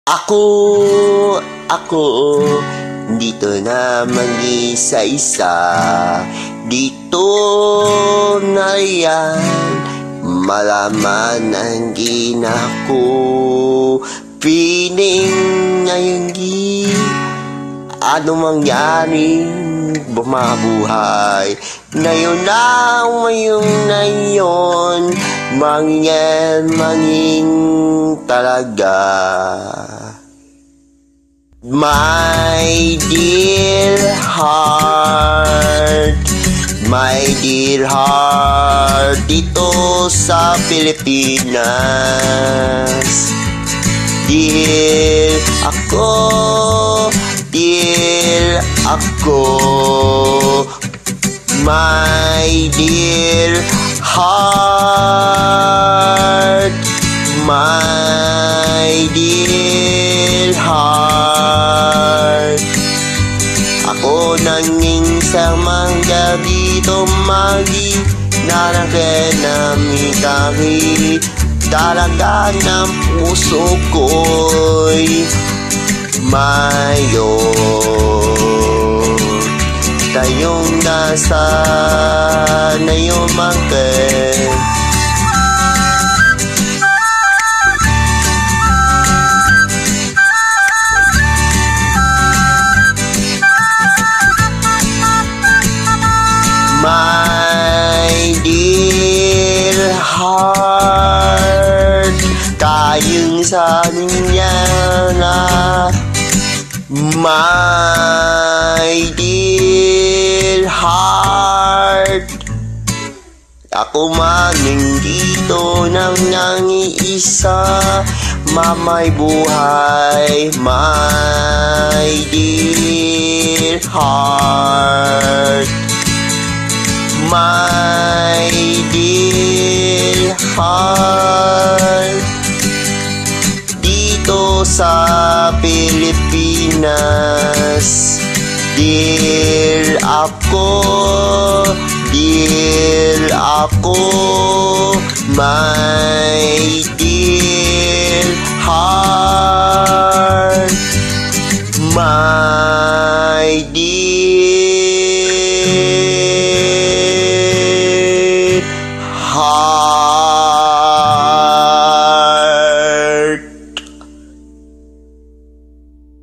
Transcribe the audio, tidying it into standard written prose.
Ako, dito na mag-isa-isa. Dito na yan, malaman ang ginako. Piling ngayon ano mangyaring bumabuhay. Ngayon na yun, manging talaga. My dear heart, dito sa Pilipinas. Dear ako, my dear heart, ako nanging sa mga dito nananamikami, talaga ng puso ko'y mayon. Tayong nasa na yung mangkin. My dear heart, tayong sa niya na. My dear heart, ako maning dito nang nangiisa, mamay buhay. My dear heart, my dear heart, dito sa Pilipinas. Dear ako, my